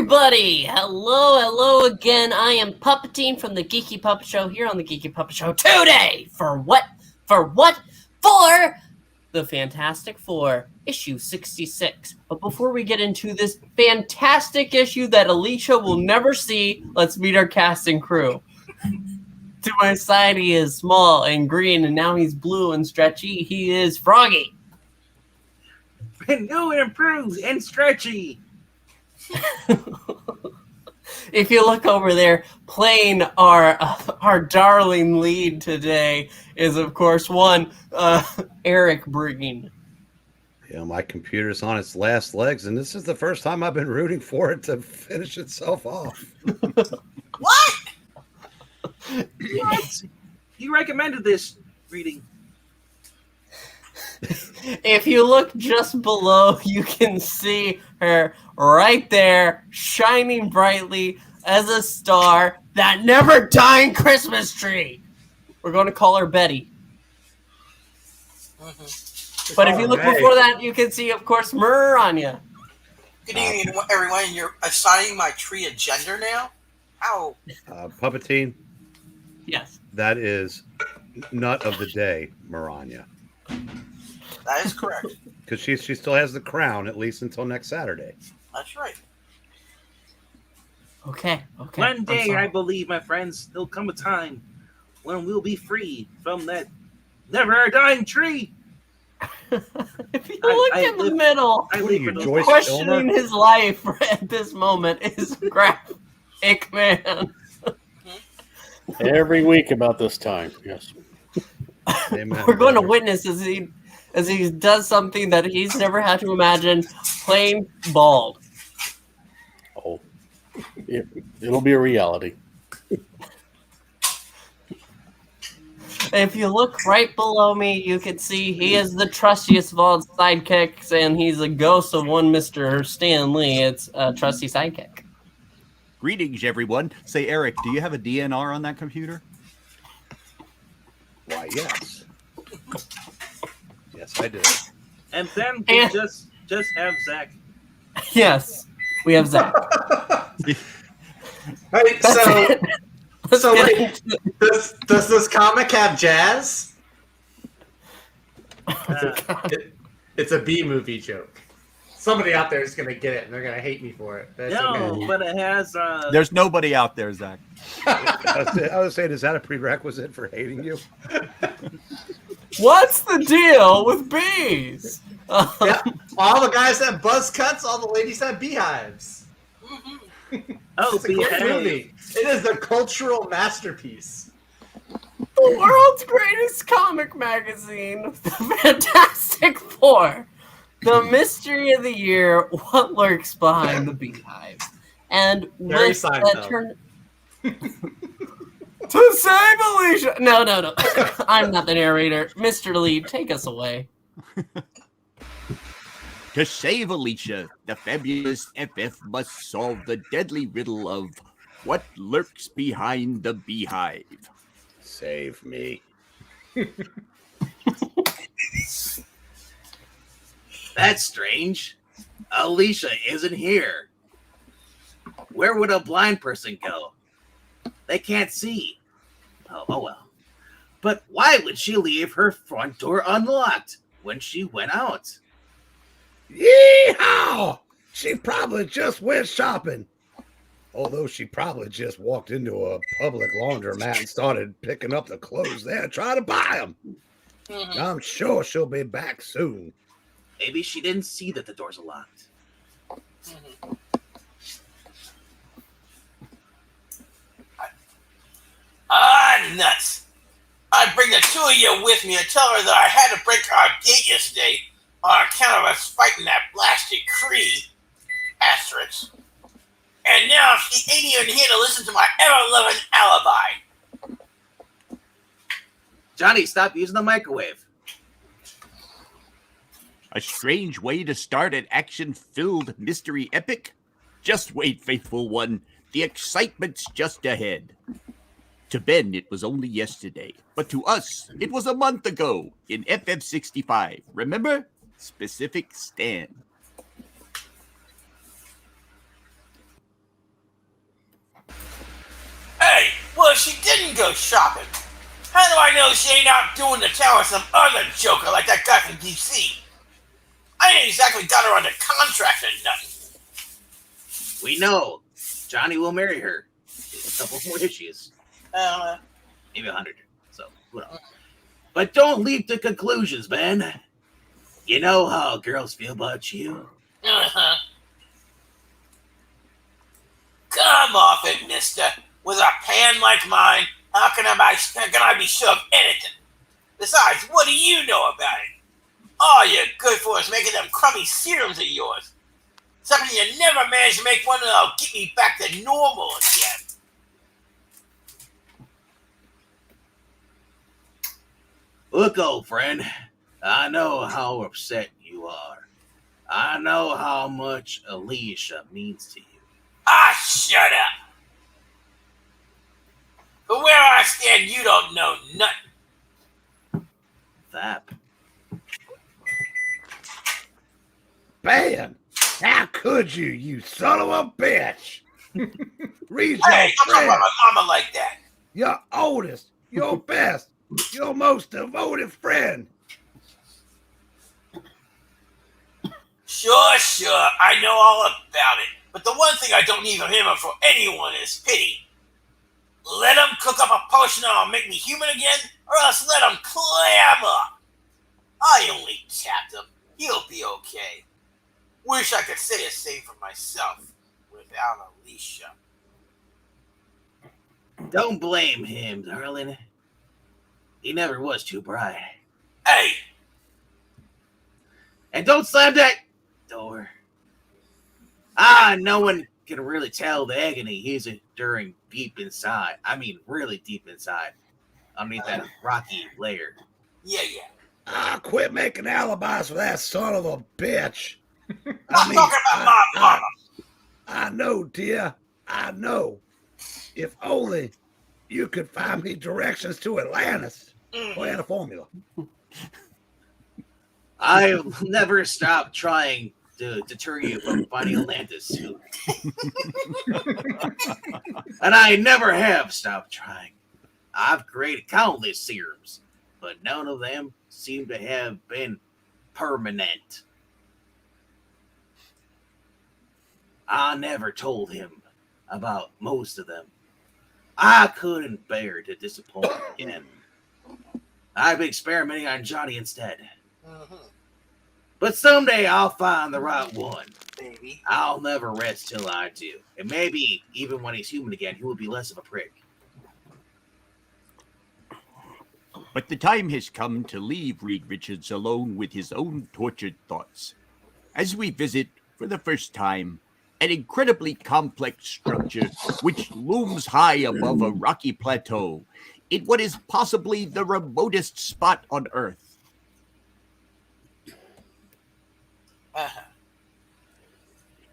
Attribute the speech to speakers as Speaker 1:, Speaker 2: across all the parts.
Speaker 1: everybody! Hello again. I am Puppeteen from the Geeky Puppet Show here on the Geeky Puppet Show today. For what? For the Fantastic Four, issue 66. But before we get into this fantastic issue that Alicia will never see, let's meet our cast and crew. To my side, he is small and green, and now he's blue and stretchy. He is Froggy.
Speaker 2: And new and improved and stretchy.
Speaker 1: If you look over there, playing our darling lead today is, of course, Eric Breen.
Speaker 3: Yeah, my computer's on its last legs, and this is the first time I've been rooting for it to finish itself off.
Speaker 2: What? What? You recommended this reading.
Speaker 1: If you look just below, you can see her right there, shining brightly as a star, that never-dying Christmas tree. We're going to call her Betty. Mm-hmm. But if you look before that, you can see, of course, Miranya.
Speaker 4: Good evening, everyone. You're assigning my tree a gender now? How?
Speaker 3: Puppeteen?
Speaker 1: Yes.
Speaker 3: That is nut of the day, Miranya.
Speaker 4: That is correct.
Speaker 3: Because she still has the crown, at least until next Saturday.
Speaker 4: That's right.
Speaker 1: Okay.
Speaker 2: One day, I believe, my friends, there'll come a time when we'll be free from that never-dying tree.
Speaker 1: If you look in the middle, questioning his life at this moment is Graphic Man.
Speaker 5: Every week about this time, yes.
Speaker 3: Amen.
Speaker 1: We're going to witness as he does something that he's never had to imagine, playing bald.
Speaker 5: Oh, it'll be a reality.
Speaker 1: If you look right below me, you can see he is the trustiest of all sidekicks, and he's a ghost of one Mr. Stan Lee. It's a trusty sidekick.
Speaker 6: Greetings, everyone. Say, Eric, do you have a DNR on that computer?
Speaker 3: Why, yes. Yes, I do.
Speaker 2: And then we just have Zach.
Speaker 1: Yes, we have Zach.
Speaker 7: Right, so like, does this comic have jazz? It's a B movie joke. Somebody out there is going to get it, and they're going to hate me for it. But
Speaker 2: it has...
Speaker 6: There's nobody out there, Zach.
Speaker 3: I was saying, is that a prerequisite for hating you?
Speaker 1: What's the deal with bees?
Speaker 7: Yeah, all the guys have buzz cuts, all the ladies have beehives. It's a great movie. It is a cultural masterpiece.
Speaker 1: The world's greatest comic magazine, The Fantastic Four. The mystery of the year, what lurks behind the Beehive. And with that turn... To save Alicia! No. I'm not the narrator. Mr. Lee, take us away.
Speaker 6: To save Alicia, the fabulous FF must solve the deadly riddle of what lurks behind the Beehive.
Speaker 3: Save me.
Speaker 2: That's strange. Alicia isn't here. Where would a blind person go? They can't see. Oh well. But why would she leave her front door unlocked when she went out?
Speaker 3: Yeehaw! She probably just went shopping. Although she probably just walked into a public laundromat and started picking up the clothes there, trying to buy them. Mm-hmm. I'm sure she'll be back soon.
Speaker 2: Maybe she didn't see that the doors are locked.
Speaker 4: Mm-hmm. Nuts. I'd bring the two of you with me and tell her that I had to break our gate yesterday on account of us fighting that blasted Kree. Asterisk. And now she ain't even here to listen to my ever-loving alibi.
Speaker 2: Johnny, stop using the microwave.
Speaker 6: A strange way to start an action-filled mystery epic? Just wait, faithful one. The excitement's just ahead. To Ben, it was only yesterday. But to us, it was a month ago in FF65. Remember? Specific Stan.
Speaker 4: What if she didn't go shopping? How do I know she ain't out doing the town with some other joker like that guy from DC? I ain't exactly got her under contract or nothing.
Speaker 2: We know. Johnny will marry her. A couple more issues. Maybe 100. So, who knows? But don't leap to conclusions, man. You know how girls feel about you.
Speaker 4: Uh-huh. Come off it, mister. With a pan like mine, how can I be sure of anything? Besides, what do you know about it? All you're good for is making them crummy serums of yours. Something you never managed to make one that'll get me back to normal again.
Speaker 2: Look, old friend, I know how upset you are. I know how much Alicia means to you.
Speaker 4: Ah, shut up. But where I stand, you don't know nothing.
Speaker 2: Thap.
Speaker 3: Ben, how could you, you son of a bitch? Read
Speaker 4: Hey,
Speaker 3: your
Speaker 4: don't talk
Speaker 3: friend,
Speaker 4: about my mama like that.
Speaker 3: your oldest, your best, your most devoted friend.
Speaker 4: Sure, I know all about it. But the one thing I don't need from him or for anyone is pity. Let him cook up a potion that'll make me human again, or else let him clam up. I only tapped him. He'll be okay. Wish I could say the same for myself without Alicia.
Speaker 2: Don't blame him, darling. He never was too bright.
Speaker 4: Hey,
Speaker 2: And don't slam that door. No one can really tell the agony he's enduring deep inside. I mean, really deep inside. Underneath that rocky layer.
Speaker 4: yeah.
Speaker 3: Quit making alibis for that son of a bitch.
Speaker 4: I'm talking about my mama.
Speaker 3: I know, dear. I know. If only you could find me directions to Atlantis or Anna Formula.
Speaker 2: I've never stopped trying to deter you from finding Atlantis. And I never have stopped trying. I've created countless serums, but none of them seem to have been permanent. I never told him about most of them. I couldn't bear to disappoint him again. I've been experimenting on Johnny instead. But someday I'll find the right one.
Speaker 4: Baby.
Speaker 2: I'll never rest till I do. And maybe even when he's human again, he will be less of a prick.
Speaker 6: But the time has come to leave Reed Richards alone with his own tortured thoughts. As we visit, for the first time, an incredibly complex structure which looms high above a rocky plateau in what is possibly the remotest spot on Earth.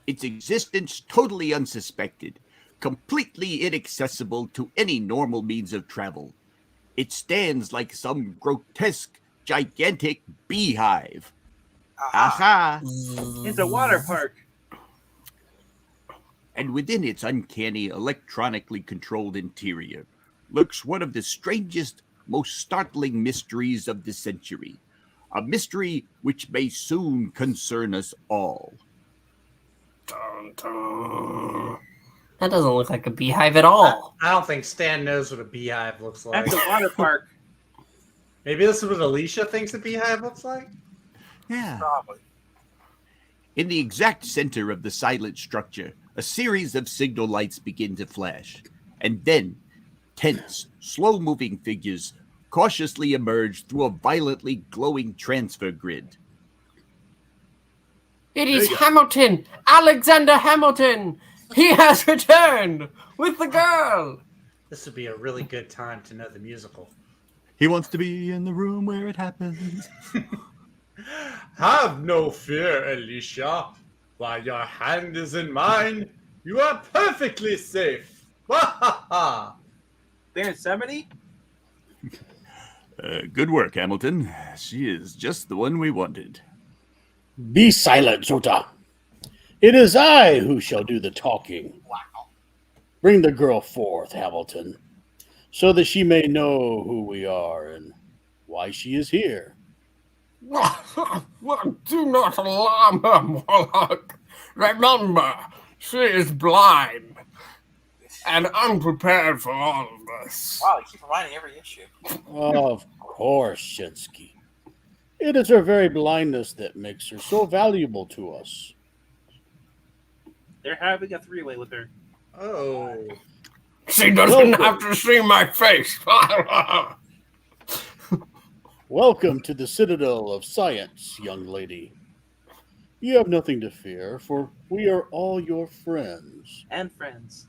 Speaker 6: Its existence totally unsuspected, completely inaccessible to any normal means of travel. It stands like some grotesque, gigantic beehive. Aha!
Speaker 2: It's a water park.
Speaker 6: And within its uncanny, electronically controlled interior lurks one of the strangest, most startling mysteries of the century. A mystery which may soon concern us all.
Speaker 1: That doesn't look like a beehive at all.
Speaker 7: I don't think Stan knows what a beehive looks like.
Speaker 2: That's a water park.
Speaker 7: Maybe this is what Alicia thinks a beehive looks like?
Speaker 6: Yeah.
Speaker 4: Probably.
Speaker 6: In the exact center of the silent structure, a series of signal lights begin to flash. And then, tense, slow-moving figures cautiously emerge through a violently glowing transfer grid.
Speaker 1: It is Hamilton! Alexander Hamilton! He has returned with the girl!
Speaker 7: This would be a really good time to know the musical.
Speaker 6: He wants to be in the room where it happens.
Speaker 7: Have no fear, Alicia. While your hand is in mine, you are perfectly safe.
Speaker 2: They're in 70?
Speaker 6: Good work, Hamilton. She is just the one we wanted.
Speaker 5: Be silent, Zota. It is I who shall do the talking.
Speaker 4: Wow.
Speaker 5: Bring the girl forth, Hamilton. so that she may know who we are and why she is here.
Speaker 8: Do not alarm her, Morlock. Remember, she is blind and unprepared for all of this.
Speaker 4: Wow, you keep reminding every issue.
Speaker 5: Of course, Shinsky. It is her very blindness that makes her so valuable to us.
Speaker 2: They're having a three-way with her.
Speaker 7: Oh.
Speaker 8: She doesn't have to see my face.
Speaker 5: Welcome to the Citadel of Science, young lady. You have nothing to fear, for we are all your friends.
Speaker 2: And friends.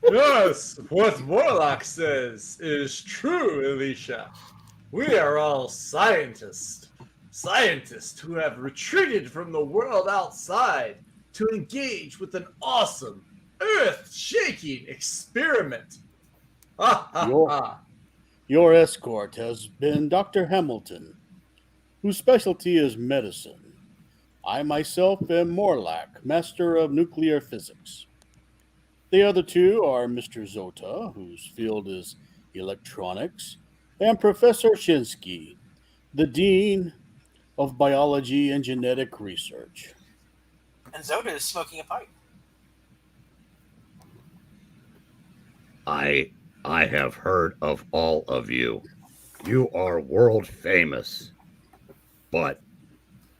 Speaker 7: Yes, what Morlock says is true, Alicia. We are all scientists. Scientists who have retreated from the world outside to engage with an awesome, earth-shaking experiment. Ha ha ha.
Speaker 5: Your escort has been Dr. Hamilton, whose specialty is medicine. I myself am Morlock, master of nuclear physics. The other two are Mr. Zota, whose field is electronics, and Professor Shinsky, the dean of biology and genetic research.
Speaker 4: And Zota is smoking a pipe.
Speaker 3: I have heard of all of you. You are world famous. But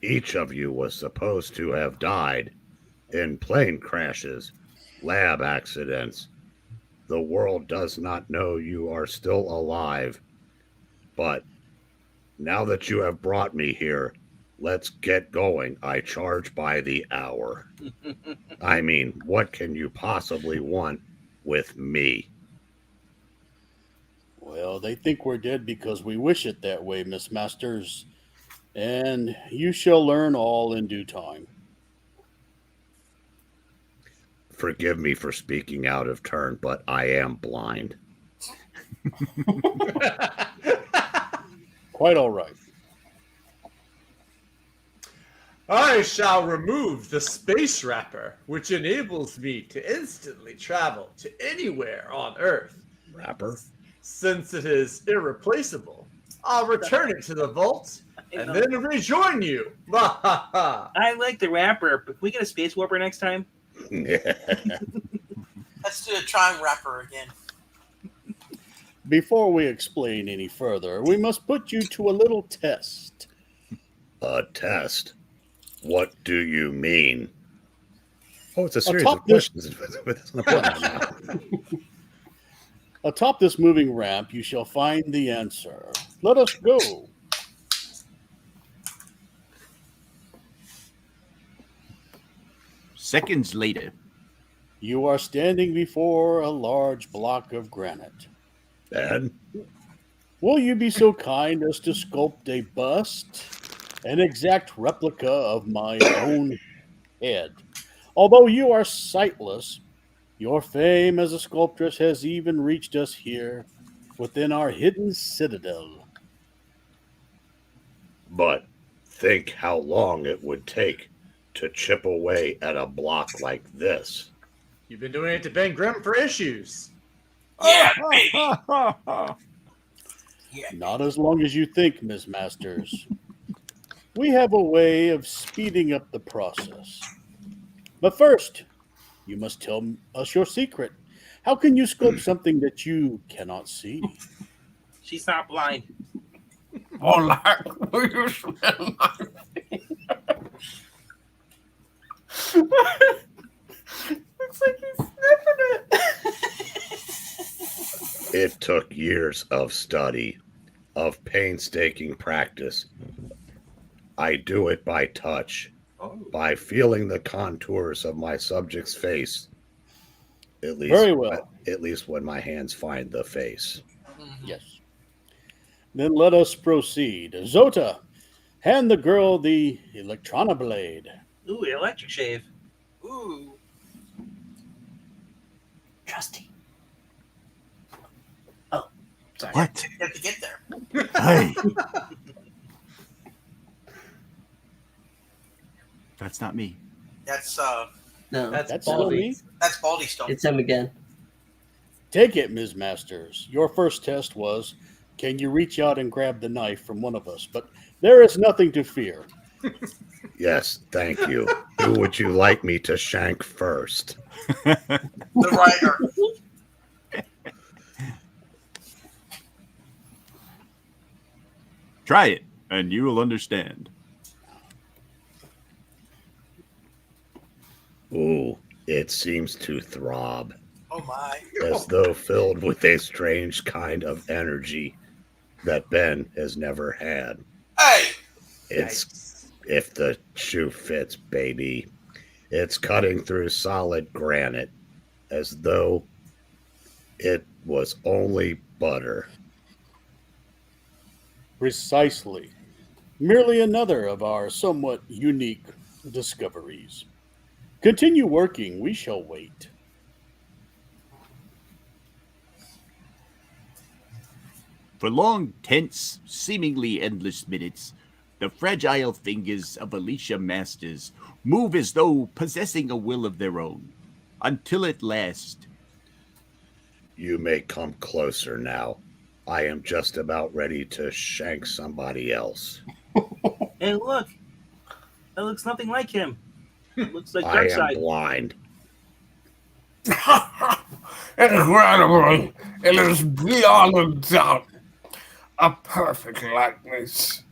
Speaker 3: each of you was supposed to have died in plane crashes, lab accidents. The world does not know you are still alive. But now that you have brought me here, let's get going. I charge by the hour. I mean, what can you possibly want with me?
Speaker 5: Well, they think we're dead because we wish it that way, Miss Masters. And you shall learn all in due time.
Speaker 3: Forgive me for speaking out of turn, but I am blind.
Speaker 5: Quite all right.
Speaker 7: I shall remove the space wrapper, which enables me to instantly travel to anywhere on Earth.
Speaker 3: Rapper?
Speaker 7: Since it is irreplaceable, I'll return it to the vault and then rejoin you.
Speaker 2: I like the rapper, but can we get a space warper next time?
Speaker 4: Let's do a time wrapper again.
Speaker 5: Before we explain any further, we must put you to a little test.
Speaker 3: A test? What do you mean? Oh, it's a series
Speaker 5: Atop
Speaker 3: of questions. It's an appointment.
Speaker 5: Atop this moving ramp, you shall find the answer. Let us go.
Speaker 6: Seconds later.
Speaker 5: You are standing before a large block of granite.
Speaker 3: And
Speaker 5: Will you be so kind as to sculpt a bust, an exact replica of my own head? Although you are sightless, your fame as a sculptress has even reached us here within our hidden citadel.
Speaker 3: but think how long it would take to chip away at a block like this.
Speaker 7: You've been doing it to Ben Grimm for issues.
Speaker 4: Yeah, baby. Yeah.
Speaker 5: Not as long as you think, Miss Masters. We have a way of speeding up the process. But first, you must tell us your secret. How can you sculpt something that you cannot see?
Speaker 2: She's not blind.
Speaker 8: Morlock, will you smell my face? Looks like he's sniffing it.
Speaker 3: It took years of study, of painstaking practice. I do it by touch, by feeling the contours of my subject's face. At least,
Speaker 5: Very well.
Speaker 3: At least when my hands find the face.
Speaker 5: Yes. Then let us proceed. Zota, hand the girl the electrona blade.
Speaker 2: Ooh, electric shave.
Speaker 4: Ooh.
Speaker 1: Trusty. Oh, sorry.
Speaker 6: What?
Speaker 4: You have to get there.
Speaker 6: Hey. That's not me.
Speaker 4: That's
Speaker 1: No,
Speaker 7: That's
Speaker 5: That's
Speaker 7: Baldy.
Speaker 5: Baldy.
Speaker 4: that's Baldy Stone.
Speaker 1: it's him again.
Speaker 5: Take it, Ms. Masters. Your first test was, can you reach out and grab the knife from one of us? But there is nothing to fear.
Speaker 3: Yes, thank you. Who would you like me to shank first?
Speaker 4: The writer.
Speaker 6: Try it, and you will understand.
Speaker 3: Ooh, it seems to throb,
Speaker 4: Oh my.
Speaker 3: as though filled with a strange kind of energy that Ben has never had.
Speaker 4: Hey,
Speaker 3: It's, if the shoe fits, baby, it's cutting through solid granite, as though it was only butter.
Speaker 5: Precisely. Merely another of our somewhat unique discoveries. Continue working, we shall wait.
Speaker 6: For long, tense, seemingly endless minutes, the fragile fingers of Alicia Masters move as though possessing a will of their own, until at last,
Speaker 3: You may come closer now. I am just about ready to shank somebody else.
Speaker 2: Hey, look. That looks nothing like him. It looks like
Speaker 3: I am
Speaker 2: Darkseid.
Speaker 3: blind.
Speaker 8: Incredibly, it is beyond a doubt a perfect likeness.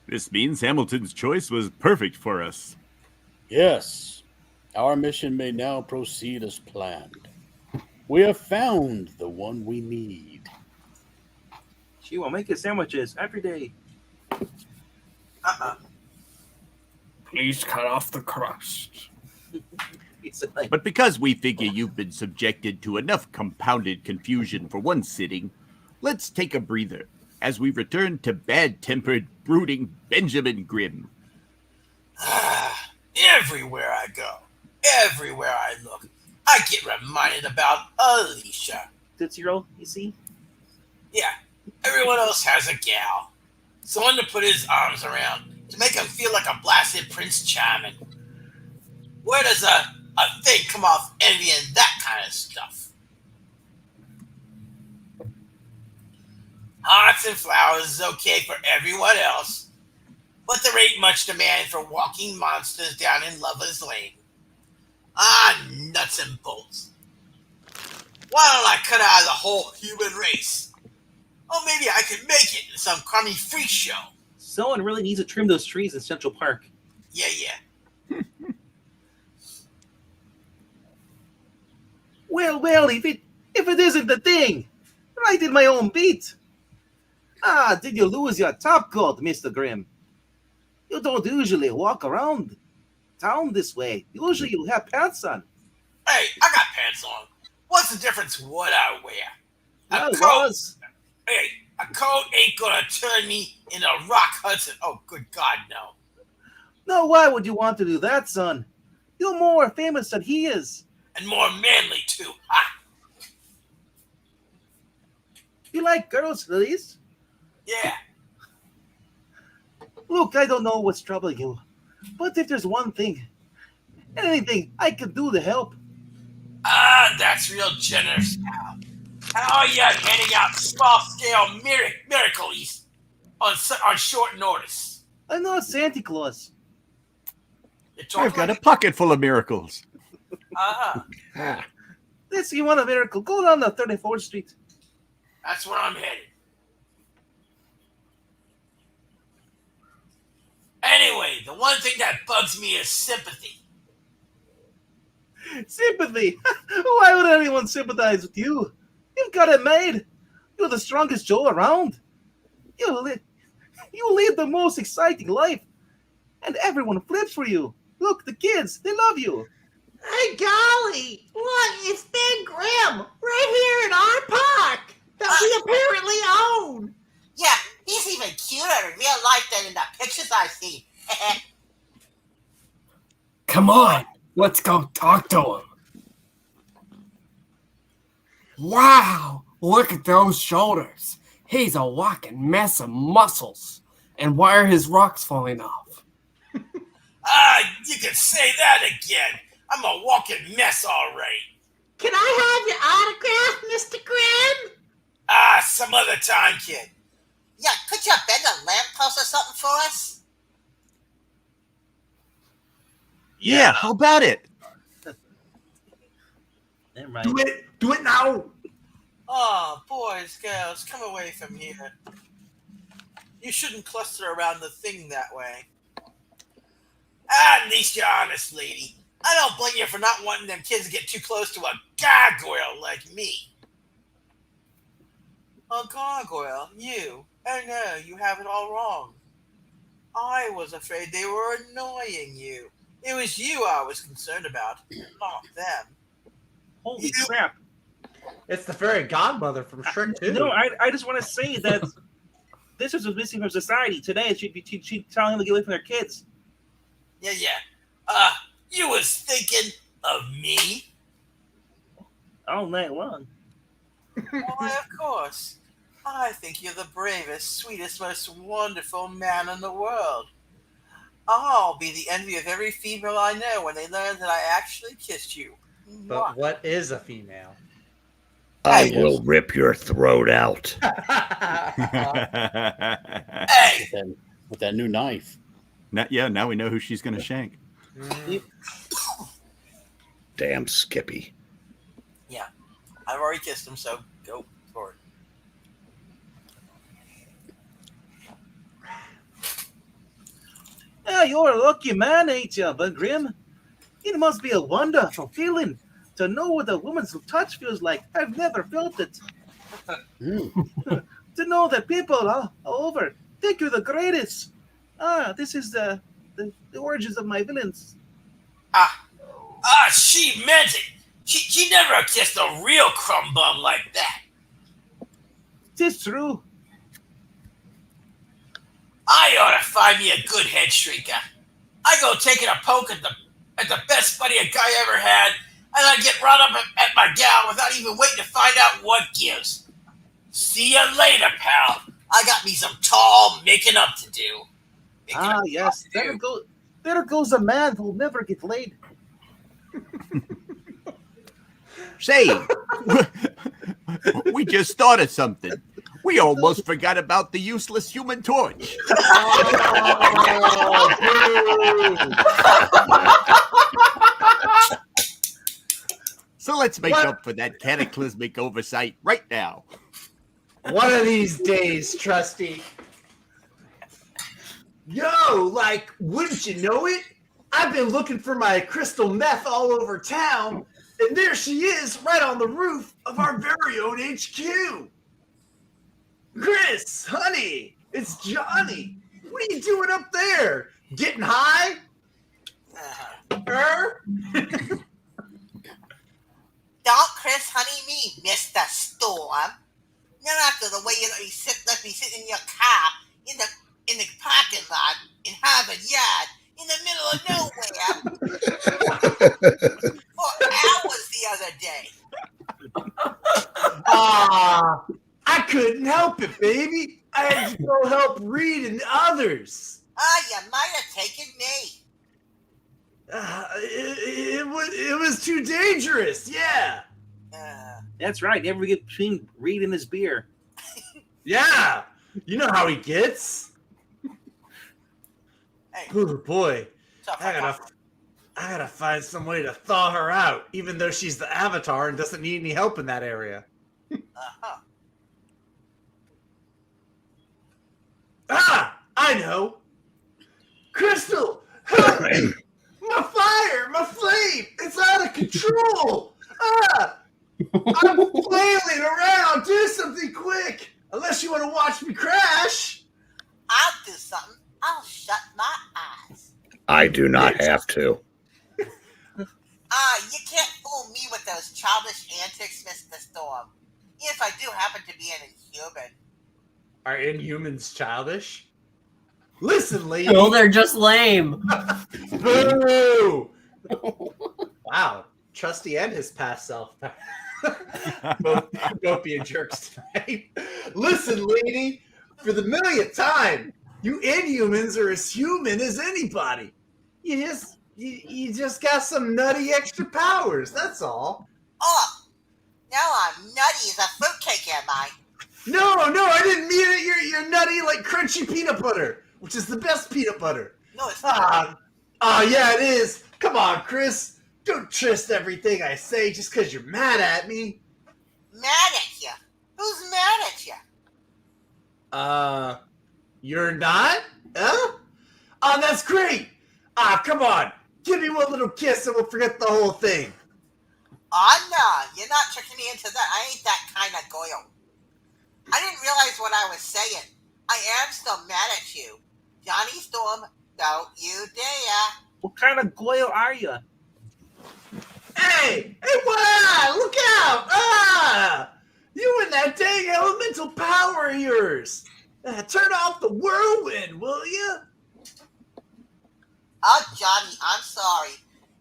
Speaker 6: this means Hamilton's choice was perfect for us.
Speaker 5: Yes, our mission may now proceed as planned. We have found the one we need.
Speaker 2: She will make his sandwiches every day.
Speaker 8: Please cut off the crust.
Speaker 2: It's like,
Speaker 6: But because we figure you've been subjected to enough compounded confusion for one sitting, let's take a breather as we return to bad-tempered, brooding Benjamin Grimm.
Speaker 4: everywhere I go, everywhere I look, I get reminded about Alicia.
Speaker 2: Tootsie Roll, you see?
Speaker 4: Yeah, everyone else has a gal. Someone to put his arms around, to make him feel like a blasted Prince Charming. Where does a thing come off envying that kind of stuff? Hearts and flowers is okay for everyone else, but there ain't much demand for walking monsters down in Lover's Lane. Ah, nuts and bolts. Why don't I cut out of the whole human race? Or maybe I could make it in some crummy freak show.
Speaker 2: Someone really needs to trim those trees in Central Park.
Speaker 4: Yeah.
Speaker 2: Well, if it isn't the thing, I did my own beat. Ah, did you lose your top coat, Mr. Grimm? You don't usually walk around town this way. Usually you have pants on.
Speaker 4: Hey, I got pants on. What's the difference what I wear?
Speaker 2: Well,
Speaker 4: A
Speaker 2: it
Speaker 4: coat.
Speaker 2: was.
Speaker 4: Hey, a coat ain't gonna turn me into Rock Hudson. Oh, good God, no.
Speaker 2: No, why would you want to do that, son? You're more famous than he is.
Speaker 4: And more manly, too. Ha!
Speaker 2: You like girls, Elise?
Speaker 4: Yeah.
Speaker 2: Look, I don't know what's troubling you, but if there's one thing, anything I could do to help.
Speaker 4: Ah, that's real generous now. How are you handing out small-scale miracles on short notice?
Speaker 2: I'm not Santa Claus.
Speaker 4: You're talking
Speaker 6: I've got a
Speaker 4: like
Speaker 6: pocket full of miracles.
Speaker 3: Ah,
Speaker 2: This, you want a miracle? Go down to 34th Street.
Speaker 4: That's where I'm headed. Anyway, the one thing that bugs me is sympathy.
Speaker 2: Sympathy? Why would anyone sympathize with you? You've got it made. You're the strongest Joe around. You lead the most exciting life, and everyone flips for you. Look, the kids, they love you.
Speaker 9: Hey, golly! Look, it's Ben Grimm right here in our park that we apparently own.
Speaker 10: Yeah, he's even cuter in real life than in the pictures I see.
Speaker 8: Come on, let's go talk to him. Wow, look at those shoulders. He's a walking mess of muscles. And why are his rocks falling off?
Speaker 4: Ah, you can say that again. I'm a walking mess, all right.
Speaker 9: Can I have your autograph, Mr. Grimm?
Speaker 4: Some other time, kid.
Speaker 10: Yeah, could you bend a lamppost or something for us?
Speaker 6: Yeah, how about it?
Speaker 2: Never mind.
Speaker 7: Do it now.
Speaker 4: Oh, boys, girls, come away from here. You shouldn't cluster around the thing that way. At least you're honest, lady. I don't blame you for not wanting them kids to get too close to a gargoyle like me. A gargoyle? You? Oh no, you have it all wrong. I was afraid they were annoying you. It was you I was concerned about, not them.
Speaker 11: Holy crap.
Speaker 7: It's the fairy godmother from Shrek 2.
Speaker 11: No, I just want to say that this is what's missing from society today. She'd telling them to get away from their kids.
Speaker 4: Yeah. You was thinking of me?
Speaker 11: All night long.
Speaker 4: Why, of course. I think you're the bravest, sweetest, most wonderful man in the world. I'll be the envy of every female I know when they learn that I actually kissed you.
Speaker 7: But what is a female?
Speaker 3: I will rip your throat out.
Speaker 4: Hey!
Speaker 5: With that new knife.
Speaker 6: Now we know who she's going to shank.
Speaker 3: Damn Skippy.
Speaker 4: Yeah, I've already kissed him, so go for it.
Speaker 11: Yeah, you're a lucky man, ain't you, Bud Grim? It must be a wonderful feeling to know what a woman's touch feels like. I've never felt it. To know that people all over think you're the greatest. This is the origins of my villains.
Speaker 4: She meant it. She never kissed a real crumb bum like that.
Speaker 11: Tis true.
Speaker 4: I ought to find me a good head shrieker. I go taking a poke at the best buddy a guy ever had, and I get right up at my gal without even waiting to find out what gives. See you later, pal. I got me some tall making up to do.
Speaker 11: Yes. There goes a man who'll never get laid.
Speaker 6: Say, we just thought of something. We almost forgot about the useless Human Torch. So let's make up for that cataclysmic oversight right now.
Speaker 7: One of these days, Trusty. Yo, wouldn't you know it? I've been looking for my crystal meth all over town, and there she is, right on the roof of our very own HQ. Chris, honey, it's Johnny. What are you doing up there? Getting high?
Speaker 10: Don't Chris honey me, Mr. Storm. Not after the way you let me sit in your car in the parking lot in Harvard Yard in the middle of nowhere for hours the other day.
Speaker 7: I couldn't help it, baby. I had to go help Reed and others.
Speaker 10: You might have taken me.
Speaker 7: It was too dangerous. Yeah.
Speaker 11: That's right. Never get between Reed and his beer.
Speaker 7: Yeah. You know how he gets.
Speaker 10: Hey,
Speaker 7: Oh boy.
Speaker 10: tough.
Speaker 7: I gotta find some way to thaw her out, even though she's the Avatar and doesn't need any help in that area. I know. Crystal, help me! My fire, my flame, it's out of control. I'm flailing around. Do something quick, unless you want to watch me crash.
Speaker 10: I'll do something. I'll shut my eyes.
Speaker 3: I do not have to.
Speaker 10: You can't fool me with those childish antics, Mr. Storm. If I do happen to be an inhuman.
Speaker 7: Are Inhumans childish? Listen, lady.
Speaker 1: No, they're just lame.
Speaker 7: Boo! Wow, Trusty and his past self. both being jerks tonight. Listen, lady, for the millionth time, you Inhumans are as human as anybody. You just got some nutty extra powers. That's all.
Speaker 10: Oh, now I'm nutty as a fruitcake, am I?
Speaker 7: No, I didn't mean it. You're nutty like crunchy peanut butter, which is the best peanut butter.
Speaker 10: No, it's not.
Speaker 7: Yeah, it is. Come on, Chris. Don't trust everything I say just because you're mad at me.
Speaker 10: Mad at you? Who's mad at you?
Speaker 7: You're not? Huh? Oh, that's great. Come on. Give me one little kiss and we'll forget the whole thing.
Speaker 10: Oh, no, you're not tricking me into that. I ain't that kind of goyle. I didn't realize what I was saying. I am still mad at you. Johnny Storm, don't you dare.
Speaker 11: What kind of goyle are you?
Speaker 7: Hey, what? Look out. You and that dang elemental power of yours. Turn off the whirlwind, will you?
Speaker 10: Oh, Johnny, I'm sorry.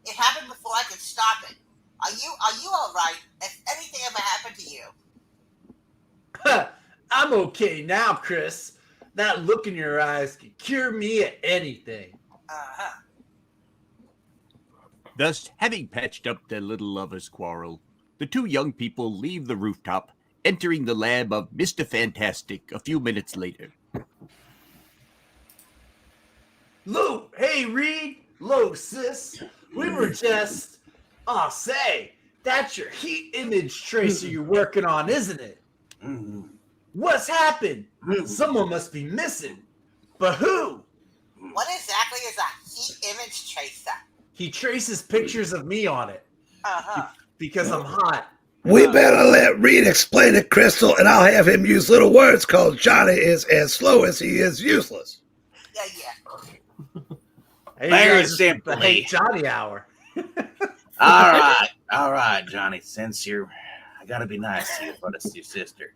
Speaker 10: It happened before I could stop it. Are you all right? If anything ever happened to you?
Speaker 7: I'm okay now, Chris. That look in your eyes can cure me of anything.
Speaker 10: Uh-huh.
Speaker 6: Thus, having patched up their little lovers' quarrel, the two young people leave the rooftop, entering the lab of Mr. Fantastic a few minutes later.
Speaker 7: Lou, hey, Reed. Lo, sis. We were just... Oh, say, that's your heat image tracer you're working on, isn't it? What's happened? Someone must be missing. But who?
Speaker 10: What exactly is a heat image tracer?
Speaker 7: He traces pictures of me on it.
Speaker 10: Uh-huh.
Speaker 7: Because I'm hot.
Speaker 3: We better let Reed explain it, Crystal, and I'll have him use little words called Johnny is as slow as he is useless.
Speaker 10: Yeah.
Speaker 7: Hey,
Speaker 2: Very
Speaker 7: guys,
Speaker 2: simply.
Speaker 7: the Hey Johnny hour.
Speaker 2: All right, Johnny. Since I gotta be nice to you, but it's your sister.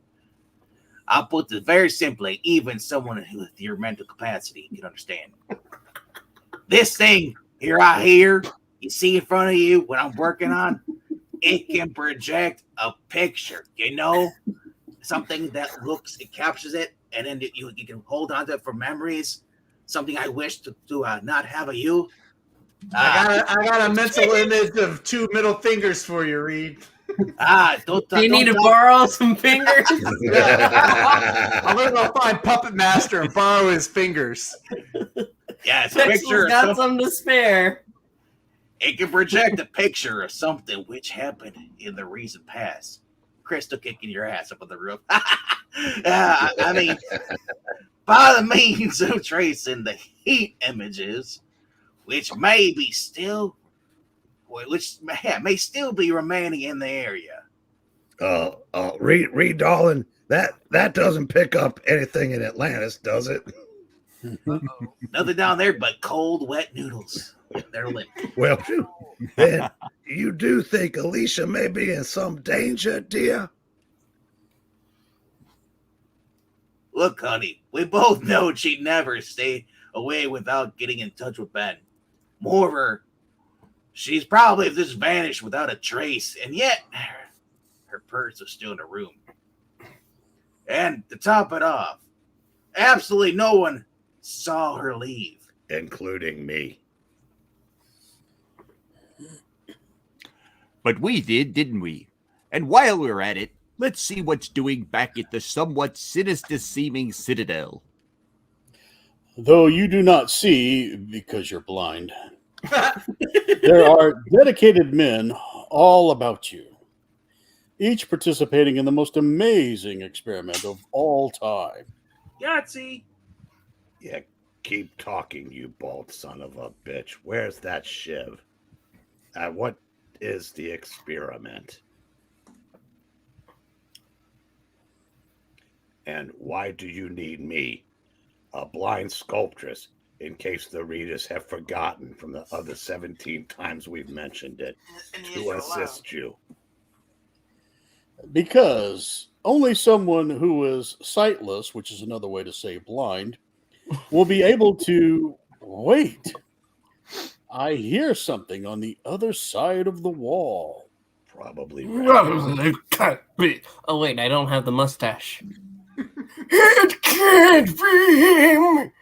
Speaker 2: I'll put this very simply. Even someone with your mental capacity can understand. This thing here, you see in front of you, what I'm working on, it can project a picture. You know, something that looks, it captures it, and then you can hold on to it for memories. Something I wish to not have of you.
Speaker 7: I got a mental image of two middle fingers for you, Reed.
Speaker 1: Do you need to borrow some fingers?
Speaker 7: I'm gonna go find Puppet Master and borrow his fingers.
Speaker 2: Yeah, it's a picture.
Speaker 1: Got some to spare.
Speaker 2: It can project a picture of something which happened in the recent past. Crystal kicking your ass up on the roof. I mean, by the means of tracing the heat images, which may still be remaining in the area.
Speaker 3: Reed, darling, that doesn't pick up anything in Atlantis, does it?
Speaker 2: Nothing down there but cold, wet noodles. They're limp.
Speaker 3: Well, then you do think Alicia may be in some danger, dear?
Speaker 2: Look, honey, we both know she'd never stay away without getting in touch with Ben. Moreover, she's probably just vanished without a trace, and yet her purse is still in the room. And to top it off, absolutely no one saw her leave.
Speaker 3: Including me.
Speaker 6: But we did, didn't we? And while we're at it, let's see what's doing back at the somewhat sinister-seeming Citadel.
Speaker 5: Though you do not see because you're blind. There are dedicated men all about you, each participating in the most amazing experiment of all time.
Speaker 11: Yahtzee!
Speaker 3: Yeah, keep talking, you bald son of a bitch. Where's that shiv? What is the experiment? And why do you need me, a blind sculptress, in case the readers have forgotten from the other 17 times we've mentioned it, to assist you?
Speaker 5: Because only someone who is sightless, which is another way to say blind, will be able to wait. I hear something on the other side of the wall.
Speaker 3: Probably.
Speaker 8: Well, it can't be.
Speaker 1: Oh, wait, I don't have the mustache.
Speaker 8: It can't be him.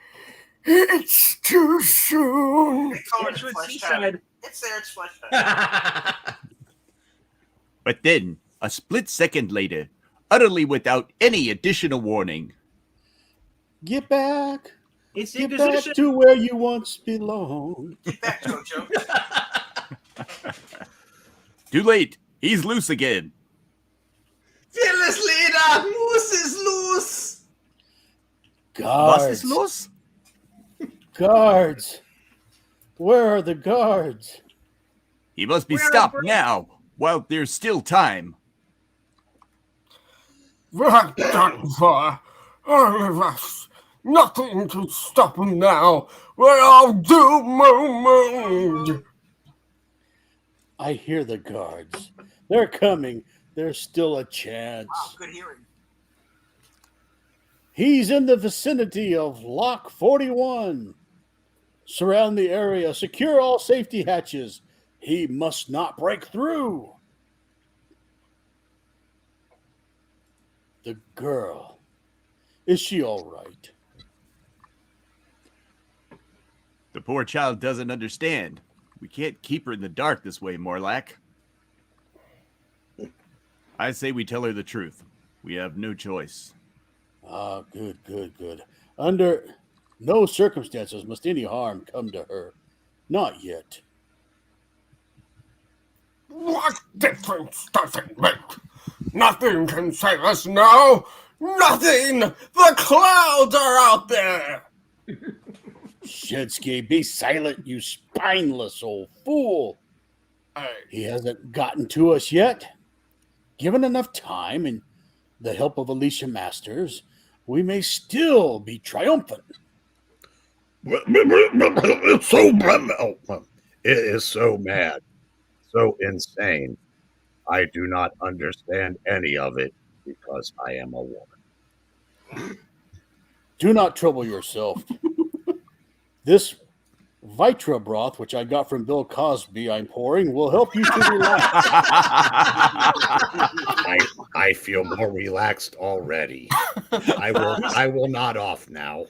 Speaker 8: It's too soon.
Speaker 10: It's there, it's flesh.
Speaker 6: But But then, a split second later, utterly without any additional warning,
Speaker 5: Get back.
Speaker 11: It's
Speaker 5: Get back
Speaker 11: Inquisition.
Speaker 5: to where you once belonged.
Speaker 4: Get back, Jojo.
Speaker 6: too late. He's loose again.
Speaker 11: Fearless leader, Moose is loose.
Speaker 6: Was
Speaker 5: Guards.
Speaker 6: is los?
Speaker 5: Guards. Where are the guards?
Speaker 6: He must be
Speaker 11: We're
Speaker 6: stopped
Speaker 11: abreast.
Speaker 6: now, while there's still time.
Speaker 8: We're done for. All of us. Nothing to stop him now. We're all doomed.
Speaker 5: I hear the guards. They're coming. There's still a chance.
Speaker 4: Wow, good hearing.
Speaker 5: He's in the vicinity of Lock 41. Surround the area. Secure all safety hatches. He must not break through. The girl. Is she all right?
Speaker 6: The poor child doesn't understand. We can't keep her in the dark this way, Morlack. I say we tell her the truth. We have no choice.
Speaker 5: Ah, good. Under no circumstances must any harm come to her. Not yet.
Speaker 8: What difference does it make? Nothing can save us now. Nothing. The clouds are out there.
Speaker 5: Shinsky, be silent, you spineless old fool. He hasn't gotten to us yet. Given enough time and the help of Alicia Masters, we may still be triumphant.
Speaker 3: It's so it is so mad, so insane. I do not understand any of it because I am a woman.
Speaker 5: Do not trouble yourself. This Vitra broth, which I got from Bill Cosby, I'm pouring, will help you to relax.
Speaker 3: I feel more relaxed already. I will nod off now.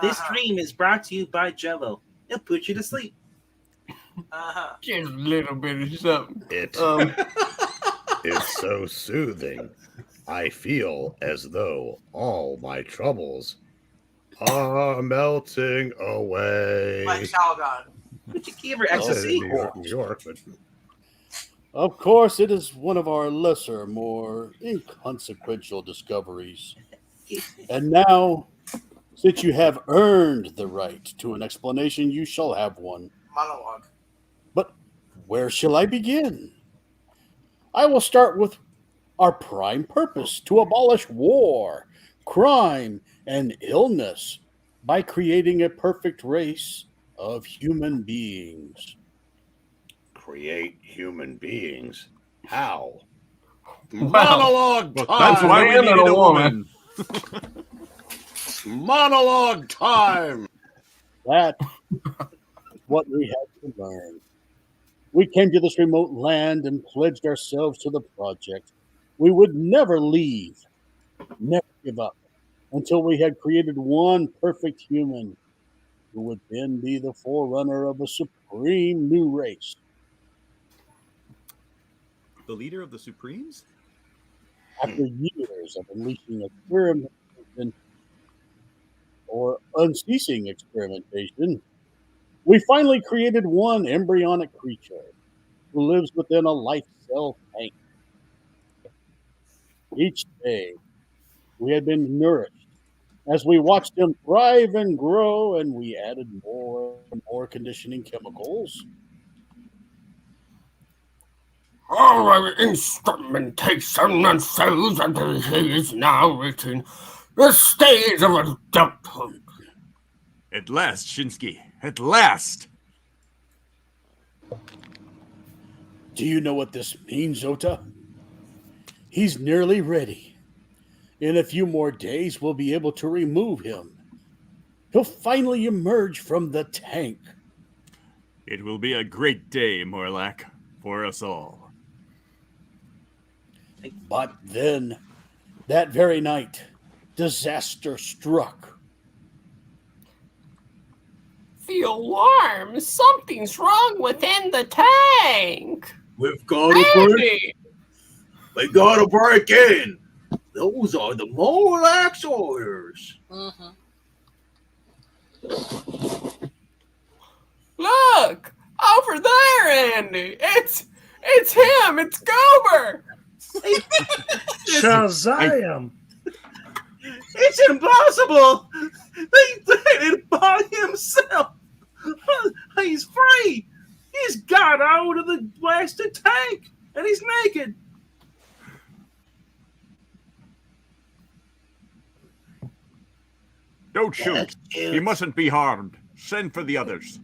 Speaker 11: This dream is brought to you by Jello. It'll put you to sleep.
Speaker 8: Just a little bit of something.
Speaker 3: It's so soothing. I feel as though all my troubles are melting away.
Speaker 4: Like Calgon.
Speaker 11: But you gave her
Speaker 3: Well,
Speaker 11: ecstasy.
Speaker 3: New York, but
Speaker 5: Of course, it is one of our lesser, more inconsequential discoveries. And now, since you have earned the right to an explanation, you shall have one.
Speaker 4: Monologue.
Speaker 5: But where shall I begin? I will start with our prime purpose, to abolish war, crime, and illness by creating a perfect race of human beings.
Speaker 3: create human beings. How?
Speaker 7: Monologue
Speaker 6: Well,
Speaker 7: time.
Speaker 6: that's why we
Speaker 8: man and
Speaker 6: needed
Speaker 8: a
Speaker 6: a woman.
Speaker 7: Monologue time.
Speaker 5: That's what we had to learn. We came to this remote land and pledged ourselves to the project. We would never leave, never give up, until we had created one perfect human who would then be the forerunner of a supreme new race.
Speaker 6: The leader of the Supremes?
Speaker 5: After years of unleashing experimentation or unceasing experimentation, we finally created one embryonic creature who lives within a life cell tank. Each day, we had been nourished as we watched him thrive and grow, and we added more and more conditioning chemicals.
Speaker 8: Our instrumentation and cells until he is now reaching the stage of adulthood.
Speaker 6: At last, Shinsky. At last.
Speaker 5: Do you know what this means, Ota? He's nearly ready. In a few more days, we'll be able to remove him. He'll finally emerge from the tank.
Speaker 6: It will be a great day, Morlack, for us all.
Speaker 5: But then, that very night, disaster struck.
Speaker 1: The alarm! Something's wrong within the tank!
Speaker 7: We've got to break.
Speaker 1: Andy!
Speaker 2: We gotta break in. Those are the Morlax orders.
Speaker 10: Mm-hmm.
Speaker 8: Look! Over there, Andy! It's him! It's Goober!
Speaker 3: Shazam!
Speaker 11: It's impossible! They did it by himself! He's free! He's got out of the blasted tank! And he's naked!
Speaker 6: Don't shoot. He mustn't be harmed. Send for the others.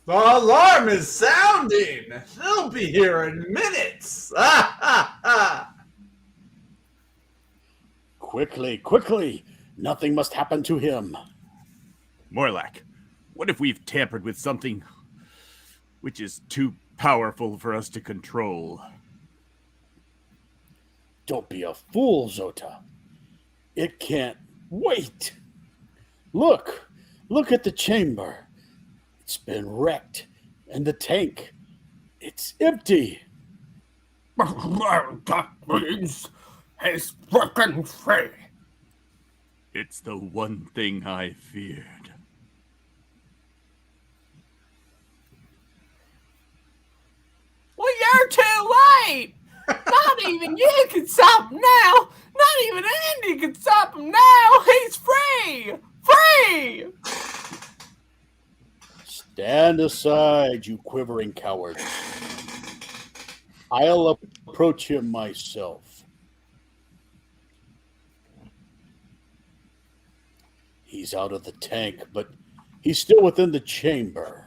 Speaker 7: The alarm is sounding. They'll be here in minutes.
Speaker 5: Quickly, quickly! Nothing must happen to him.
Speaker 6: Morlack, what if we've tampered with something which is too powerful for us to control?
Speaker 5: Don't be a fool, Zota. It can't wait. Look at the chamber. It's been wrecked, and the tank, it's empty.
Speaker 8: That means he's broken free.
Speaker 6: It's the one thing I feared.
Speaker 8: Well, you're too late. Not even you can stop him now. Not even Andy can stop him now. He's free. Free.
Speaker 5: Stand aside, you quivering cowards. I'll approach him myself. He's out of the tank, but he's still within the chamber.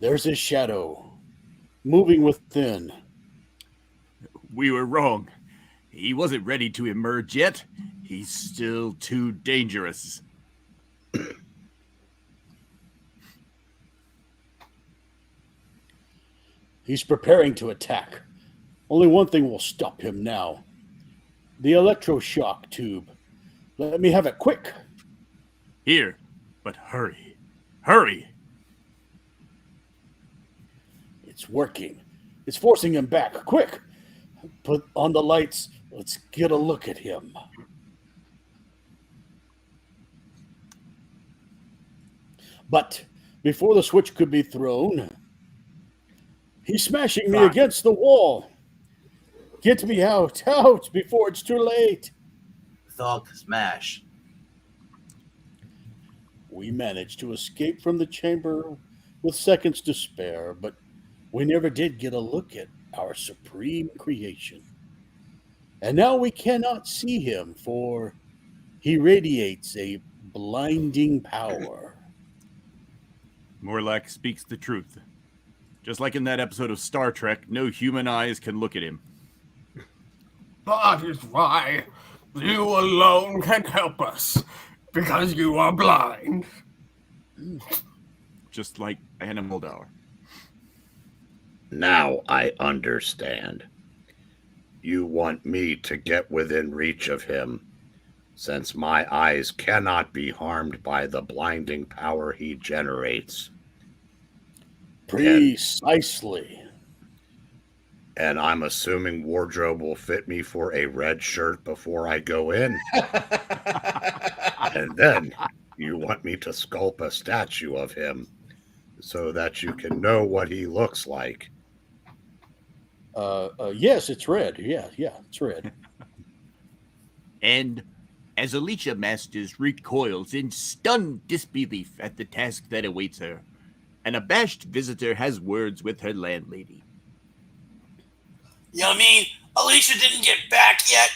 Speaker 5: There's his shadow, moving within.
Speaker 6: We were wrong. He wasn't ready to emerge yet. He's still too dangerous.
Speaker 5: He's preparing to attack. Only one thing will stop him now. The electroshock tube. Let me have it quick.
Speaker 6: Here, but hurry. Hurry!
Speaker 5: It's working. It's forcing him back. Quick! Put on the lights. Let's get a look at him. But before the switch could be thrown, he's smashing me against the wall. Get me out before it's too late.
Speaker 2: Thug smash.
Speaker 5: We managed to escape from the chamber with seconds to spare, but we never did get a look at our supreme creation. And now we cannot see him, for he radiates a blinding power.
Speaker 6: Morlack speaks the truth. Just like in that episode of Star Trek, no human eyes can look at him.
Speaker 8: That is why you alone can help us, because you are blind.
Speaker 6: Just like Animal Dower.
Speaker 3: Now I understand. You want me to get within reach of him, since my eyes cannot be harmed by the blinding power he generates.
Speaker 5: Precisely.
Speaker 3: And I'm assuming wardrobe will fit me for a red shirt before I go in. And then you want me to sculpt a statue of him so that you can know what he looks like.
Speaker 5: Yes, it's red. Yeah, it's red.
Speaker 6: And as Alicia Masters recoils in stunned disbelief at the task that awaits her, an abashed visitor has words with her landlady.
Speaker 4: You mean Alicia didn't get back yet?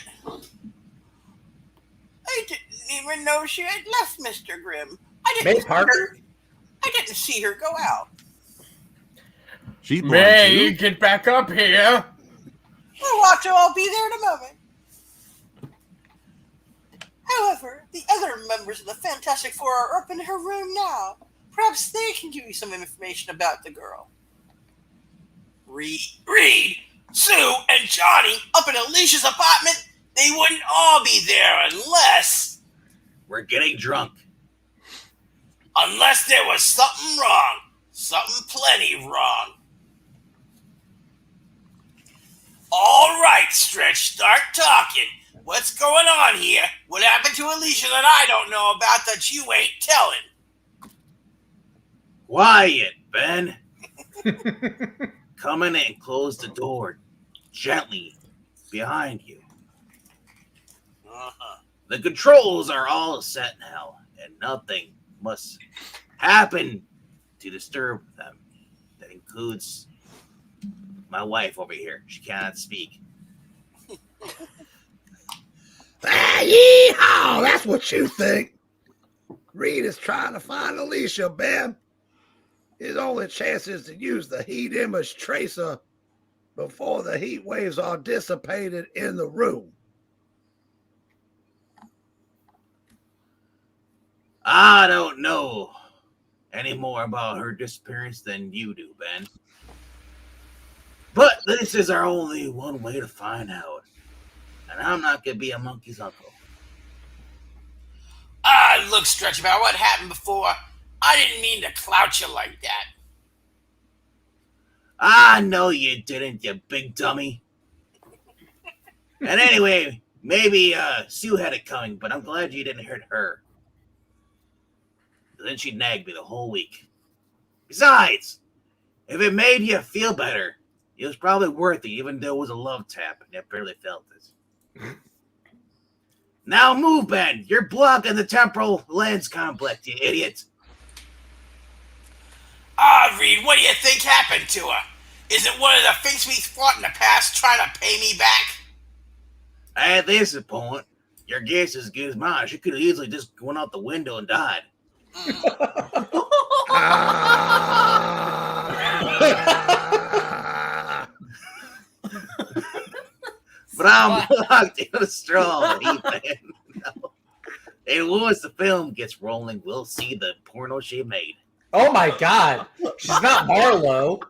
Speaker 4: I didn't even know she had left, Mr. Grimm. I didn't see her go out.
Speaker 6: She's blind
Speaker 8: May,
Speaker 6: too.
Speaker 8: get back up here.
Speaker 4: Well, watch, I'll be there in a moment. However, the other members of the Fantastic Four are up in her room now. Perhaps they can give you some information about the girl. Reed, Sue, and Johnny up in Alicia's apartment, they wouldn't all be there unless...
Speaker 2: We're getting drunk.
Speaker 4: Unless there was something wrong. Something plenty wrong. All right, Stretch, start talking. What's going on here? What happened to Alicia that I don't know about that you ain't telling?
Speaker 2: Quiet, Ben. Come in and close the door gently behind you. The controls are all set now, and nothing must happen to disturb them. That includes my wife over here. She cannot speak.
Speaker 3: Yeehaw! That's what you think. Reed is trying to find Alicia, Ben. His only chance is to use the heat image tracer before the heat waves are dissipated in the room.
Speaker 2: I don't know any more about her disappearance than you do, Ben. But this is our only one way to find out. And I'm not going to be a monkey's uncle.
Speaker 4: Look, Stretch, about what happened before. I didn't mean to clout you like that.
Speaker 2: I know you didn't, you big dummy. And anyway, maybe Sue had it coming, but I'm glad you didn't hurt her. Then she nagged me the whole week. Besides, if it made you feel better, it was probably worth it, even though it was a love tap and I barely felt it. Now move, Ben. You're blocking the temporal lens complex, you idiot.
Speaker 4: Reed, what do you think happened to her? Is it one of the things we fought in the past trying to pay me back?
Speaker 2: At this point, your guess is as good as mine. She could have easily just gone out the window and died. But I'm locked in a straw, Ethan. No. And once the film gets rolling, we'll see the porno she made.
Speaker 7: Oh my God, she's not Marlowe.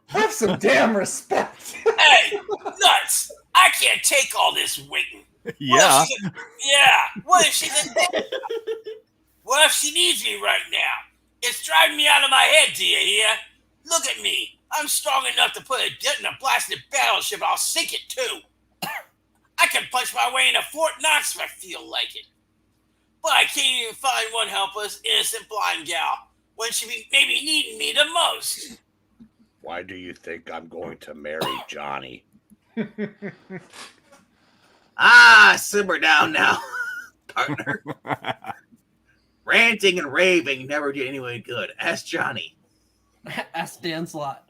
Speaker 7: Have some damn respect.
Speaker 4: Hey, nuts! I can't take all this waiting.
Speaker 6: Yeah.
Speaker 4: What if she's in debt? What if she needs me right now? It's driving me out of my head, do you hear? Look at me. I'm strong enough to put a dent in a blasted battleship. I'll sink it too. I can punch my way into Fort Knox if I feel like it. But I can't even find one helpless, innocent blind gal when she be maybe needing me the most.
Speaker 3: Why do you think I'm going to marry Johnny?
Speaker 2: Simmer down now, partner. Ranting and raving never did anyone good. Ask Johnny.
Speaker 8: Ask Dan Slott.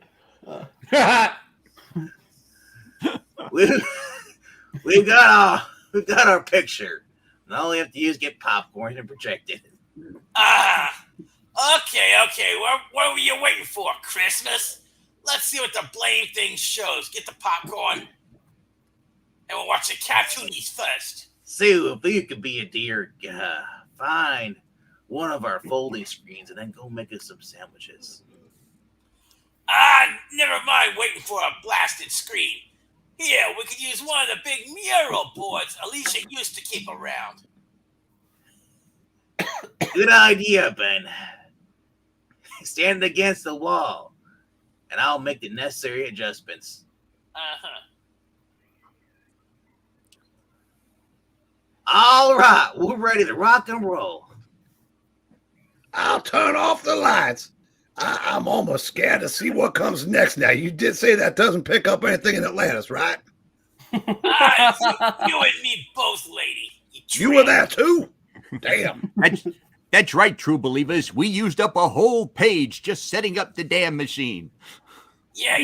Speaker 2: We've got our picture. And all we have to do is get popcorn and project it.
Speaker 4: Okay. What were you waiting for? Christmas? Let's see what the blame thing shows. Get the popcorn. And we'll watch the cartoonies first.
Speaker 2: Sue, if you could be a dear, find one of our folding screens and then go make us some sandwiches.
Speaker 4: Never mind waiting for a blasted screen. Here, we could use one of the big mural boards Alicia used to keep around.
Speaker 2: Good idea, Ben. Stand against the wall, and I'll make the necessary adjustments. All right, we're ready to rock and roll.
Speaker 3: I'll turn off the lights. I'm almost scared to see what comes next now. You did say that doesn't pick up anything in Atlantis, right?
Speaker 4: You and me both, lady.
Speaker 3: You were there too? Damn.
Speaker 6: That's right, true believers. We used up a whole page just setting up the damn machine.
Speaker 4: Yeah.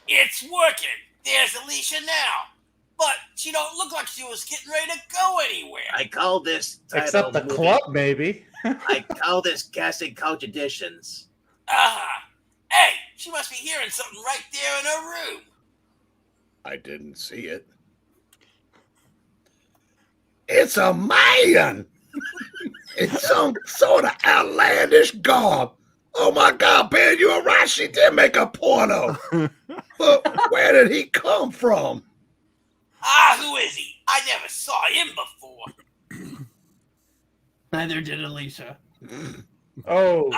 Speaker 4: It's working. There's Alicia now. But she don't look like she was getting ready to go anywhere.
Speaker 2: I call this
Speaker 7: Except the club, maybe.
Speaker 2: I call this casting couch editions.
Speaker 4: Hey, she must be hearing something right there in her room.
Speaker 3: I didn't see it. It's a man. It's some sort of outlandish garb. Oh my God, Ben, you were right. She did make a porno. But where did he come from?
Speaker 4: Who is he? I never saw him before.
Speaker 8: Neither did Alicia.
Speaker 7: Oh.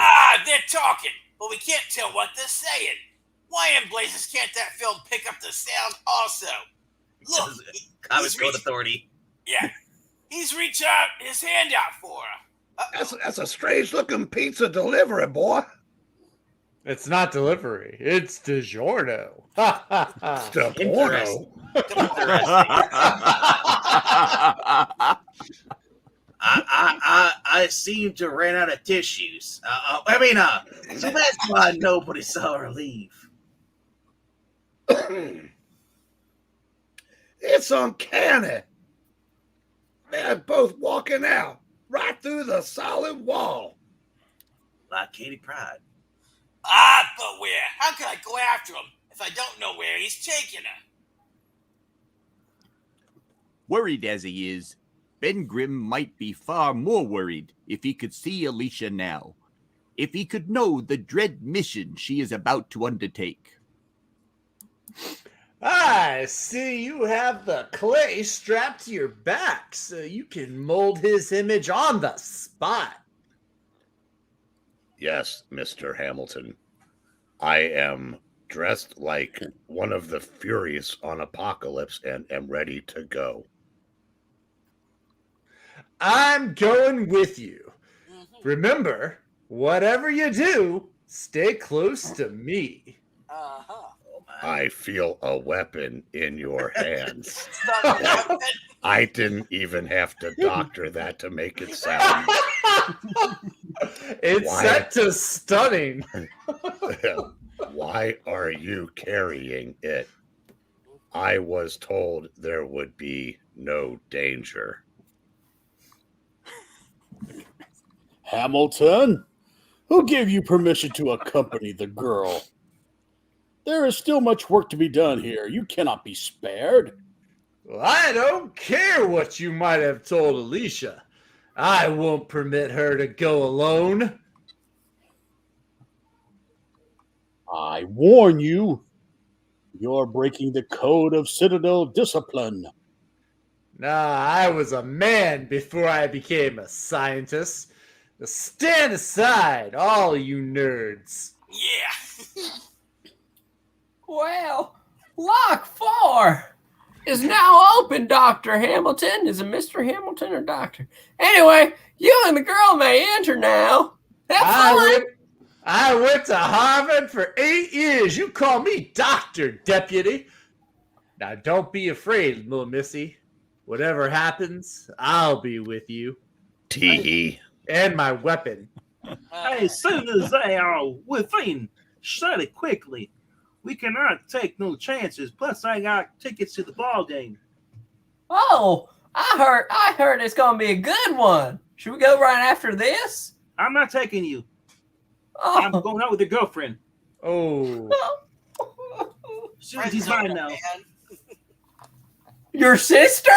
Speaker 4: They're talking, but we can't tell what they're saying. Why in blazes can't that film pick up the sound also? Look,
Speaker 2: Comics Code Authority.
Speaker 4: Yeah, he's reached out his hand out for her.
Speaker 3: That's a strange looking pizza delivery, boy.
Speaker 7: It's not delivery. It's DiGiorno.
Speaker 3: DiGiorno.
Speaker 2: I seem to ran out of tissues. So that's why nobody saw her leave.
Speaker 3: It's uncanny. They're both walking out right through the solid wall.
Speaker 2: Like Katie Pride.
Speaker 4: But where? How can I go after him if I don't know where he's taking her?
Speaker 6: Worried as he is, Ben Grimm might be far more worried if he could see Alicia now, if he could know the dread mission she is about to undertake.
Speaker 7: I see you have the clay strapped to your back so you can mold his image on the spot.
Speaker 3: Yes, Mr. Hamilton. I am dressed like one of the Furies on Apocalypse and am ready to go.
Speaker 7: I'm going with you. Remember, whatever you do, stay close to me.
Speaker 3: I feel a weapon in your hands. I didn't even have to doctor that to make it sound.
Speaker 7: It's set to stunning.
Speaker 3: Why are you carrying it? I was told there would be no danger.
Speaker 5: Hamilton, who gave you permission to accompany the girl? There is still much work to be done here. You cannot be spared.
Speaker 7: Well, I don't care what you might have told Alicia. I won't permit her to go alone.
Speaker 5: I warn you, you're breaking the code of Citadel discipline.
Speaker 7: Nah, I was a man before I became a scientist. Now stand aside, all you nerds.
Speaker 4: Yeah.
Speaker 8: Well, Lock 4 is now open, Dr. Hamilton. Is it Mr. Hamilton or Doctor? Anyway, you and the girl may enter now. Have fun.
Speaker 7: I went to Harvard for 8 years. You call me Doctor, Deputy. Now, don't be afraid, little missy. Whatever happens, I'll be with you.
Speaker 3: Tee-hee.
Speaker 7: And my weapon.
Speaker 11: As soon as they are within, shut it quickly. We cannot take no chances. Plus, I got tickets to the ball game.
Speaker 8: Oh, I heard it's gonna be a good one. Should we go right after this?
Speaker 11: I'm not taking you.
Speaker 8: Oh.
Speaker 11: I'm going out with your girlfriend.
Speaker 7: Oh.
Speaker 11: She's mine now.
Speaker 8: Your sister?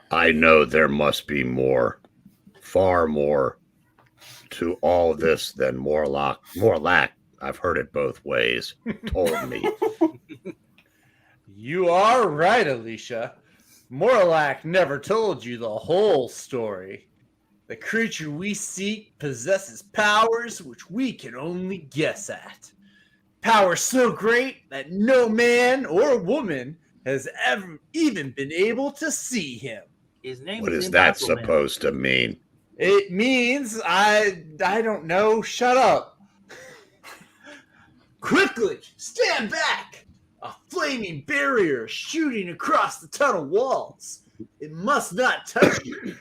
Speaker 3: I know there must be more, far more, to all this than Morlock. I've heard it both ways. Told me.
Speaker 7: You are right, Alicia. Morlack never told you the whole story. The creature we seek possesses powers which we can only guess at. Power so great that no man or woman has ever even been able to see him.
Speaker 11: His name
Speaker 3: What is that supposed to mean?
Speaker 7: It means I don't know. Shut up. Quickly, stand back. A flaming barrier shooting across the tunnel walls. It must not touch you.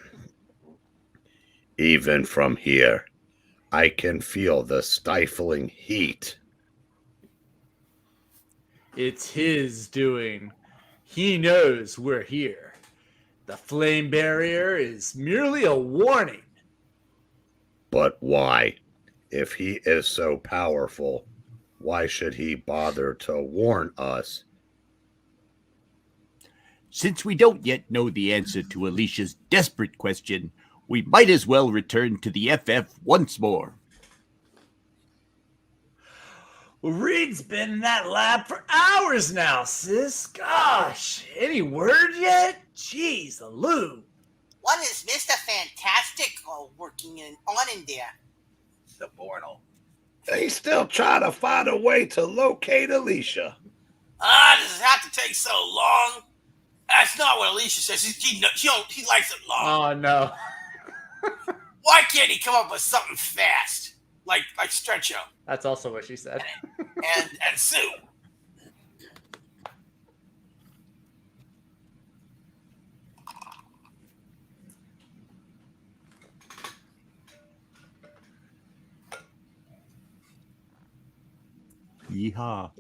Speaker 3: Even from here, I can feel the stifling heat.
Speaker 7: It's his doing. He knows we're here. The flame barrier is merely a warning.
Speaker 3: But why? If he is so powerful, why should he bother to warn us?
Speaker 6: Since we don't yet know the answer to Alicia's desperate question, we might as well return to the FF once more.
Speaker 7: Well, Reed's been in that lab for hours now, sis. Gosh, any word yet? Jeez, Lou.
Speaker 10: What is Mr. Fantastic working on in there?
Speaker 2: The portal.
Speaker 3: They still trying to find a way to locate Alicia.
Speaker 4: Does it have to take so long? That's not what Alicia says. He likes it long.
Speaker 7: Oh no.
Speaker 4: Why can't he come up with something fast? Like Stretcho
Speaker 7: That's also what she said.
Speaker 4: and Sue.
Speaker 6: Yeehaw.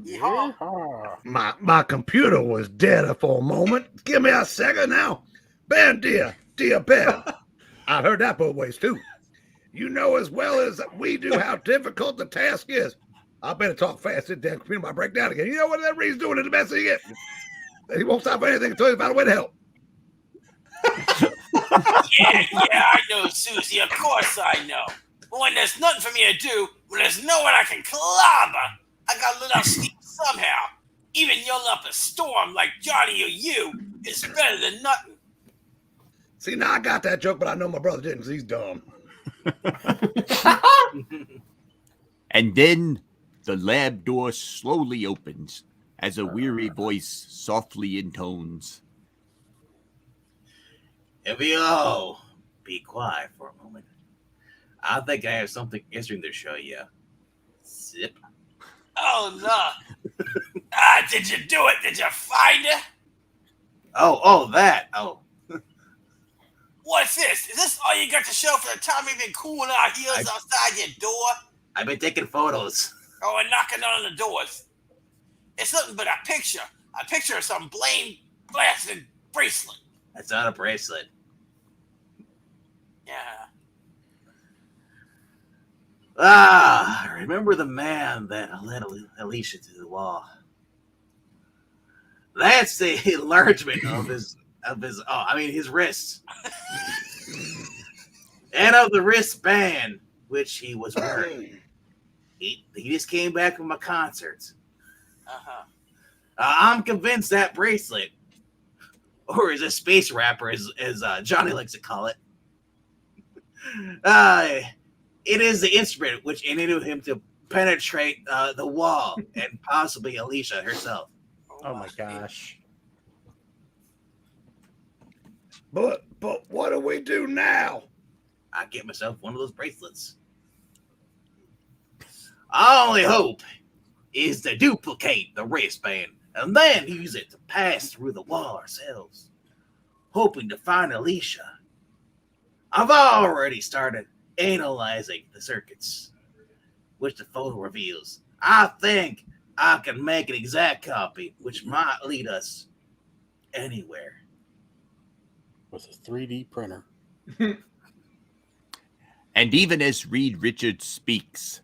Speaker 4: Yeehaw.
Speaker 3: My computer was dead for a moment. Give me a second now. Ben, dear Ben. I heard that both ways too. You know as well as we do how difficult the task is. I better talk fast. This damn computer might break down again. You know what that reads doing is the best thing he gets. He won't stop for anything until he's found a way to help.
Speaker 4: Yeah, I know, Susie. Of course I know. But when there's nothing for me to do, when there's no one I can clobber, I got lit up steam somehow. Even yelling up a storm like Johnny or you is better than nothing.
Speaker 3: See, now I got that joke, but I know my brother didn't because he's dumb.
Speaker 6: And then the lab door slowly opens as a weary voice softly intones.
Speaker 2: If you all be quiet for a moment, I think I have something interesting to show you. Zip.
Speaker 4: Oh, no. Did you do it? Did you find her?
Speaker 2: Oh, that. Oh.
Speaker 4: What's this? Is this all you got to show for the time we've been cooling our heels outside your door?
Speaker 2: I've been taking photos.
Speaker 4: Oh, and knocking on the doors. It's nothing but a picture of some blame blasted bracelet.
Speaker 2: That's not a bracelet.
Speaker 4: Yeah.
Speaker 2: Remember the man that led Alicia to the wall? That's the enlargement of his wrists. And of the wristband which he was wearing. He just came back from a concert.
Speaker 4: Uh-huh.
Speaker 2: I'm convinced that bracelet, or as a space rapper, as Johnny likes to call it, it is the instrument which enabled him to penetrate the wall and possibly Alicia herself.
Speaker 7: Oh my gosh.
Speaker 3: But what do we do now?
Speaker 2: I get myself one of those bracelets. Our only hope is to duplicate the wristband and then use it to pass through the wall ourselves, hoping to find Alicia. I've already started analyzing the circuits, which the photo reveals. I think I can make an exact copy, which might lead us anywhere.
Speaker 5: With a 3D printer.
Speaker 6: And even as Reed Richards speaks,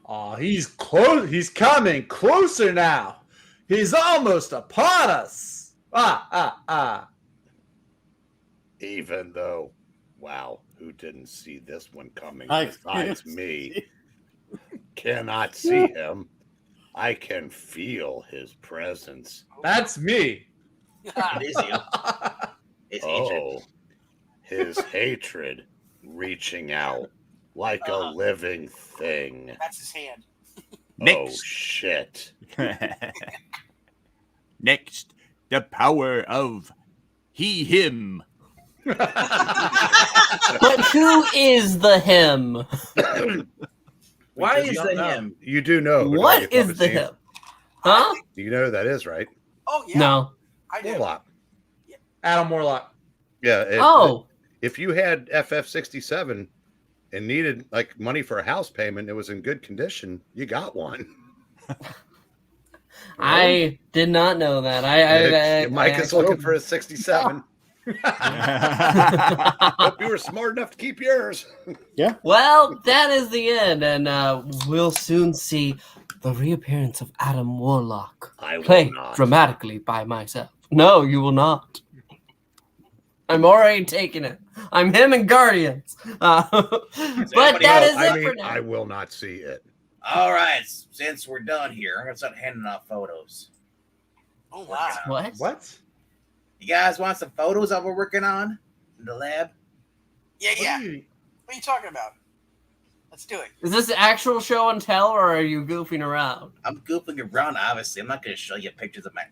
Speaker 7: Oh, he's close. He's coming closer now. He's almost upon us.
Speaker 3: Even though, wow, who didn't see this one coming
Speaker 5: I
Speaker 3: besides me? Cannot see him. I can feel his presence.
Speaker 7: That's me.
Speaker 2: It is you. It's hatred.
Speaker 3: Oh, his hatred reaching out like a living thing.
Speaker 4: That's his hand.
Speaker 3: Oh,
Speaker 6: next,
Speaker 3: shit.
Speaker 6: next, the power of he, him.
Speaker 1: But who is the him?
Speaker 2: Why
Speaker 3: Because
Speaker 2: is
Speaker 3: you
Speaker 2: the
Speaker 3: know.
Speaker 2: him?
Speaker 3: You do know. who
Speaker 1: What
Speaker 3: the
Speaker 1: is the
Speaker 3: puppet
Speaker 1: him? Huh?
Speaker 3: You know who that is, right?
Speaker 4: Oh, yeah.
Speaker 1: No.
Speaker 4: I do.
Speaker 3: Warlock.
Speaker 7: Adam Warlock.
Speaker 3: Yeah. If you had FF67 and needed like money for a house payment, it was in good condition, you got one.
Speaker 1: I did not know that.
Speaker 3: Mike is looking for a 67. Hope you were smart enough to keep yours.
Speaker 1: Well, that is the end, and we'll soon see the reappearance of Adam Warlock,
Speaker 3: I will
Speaker 1: played
Speaker 3: not.
Speaker 1: dramatically by myself. No, you will not. I'm already taking it. I'm him and Guardians. But that is it for now.
Speaker 3: I will not see it.
Speaker 2: All right, since we're done here, I'm gonna start handing out photos.
Speaker 4: Oh, wow.
Speaker 1: What?
Speaker 7: What?
Speaker 2: You guys want some photos that we're working on in the lab?
Speaker 4: Yeah, yeah.
Speaker 7: What are you-
Speaker 4: What are you talking about?
Speaker 10: Let's do it.
Speaker 1: Is this actual show and tell, or are you goofing around?
Speaker 2: I'm goofing around, obviously. I'm not going to show you pictures of my.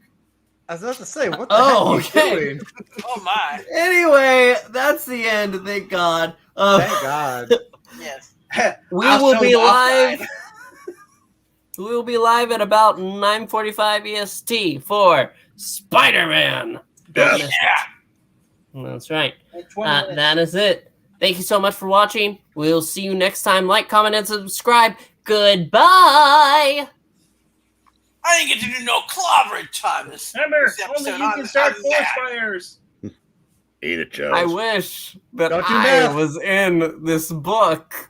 Speaker 7: I was about to say, what the
Speaker 1: Oh,
Speaker 7: heck are
Speaker 1: okay.
Speaker 7: you doing?
Speaker 10: Oh my.
Speaker 1: Anyway, that's the end. Thank God.
Speaker 7: Thank God.
Speaker 10: Yes.
Speaker 1: We
Speaker 2: I'll
Speaker 1: will
Speaker 2: show
Speaker 1: be
Speaker 2: them
Speaker 1: live.
Speaker 2: offline.
Speaker 1: We will be live at about 9:45 EST for Spider-Man. Don't
Speaker 3: Yes.
Speaker 1: miss it. That's right.
Speaker 2: 20 minutes.
Speaker 1: That is it. Thank you so much for watching. We'll see you next time. Like, comment, and subscribe. Goodbye.
Speaker 4: I didn't get to do no clobbering time this
Speaker 11: Remember,
Speaker 4: this
Speaker 11: only
Speaker 4: episode.
Speaker 11: you can start
Speaker 4: I'm
Speaker 11: forest
Speaker 4: mad.
Speaker 11: fires.
Speaker 3: Eat it, Joe.
Speaker 1: I wish that
Speaker 7: Don't do
Speaker 1: I
Speaker 7: math.
Speaker 1: was in this book.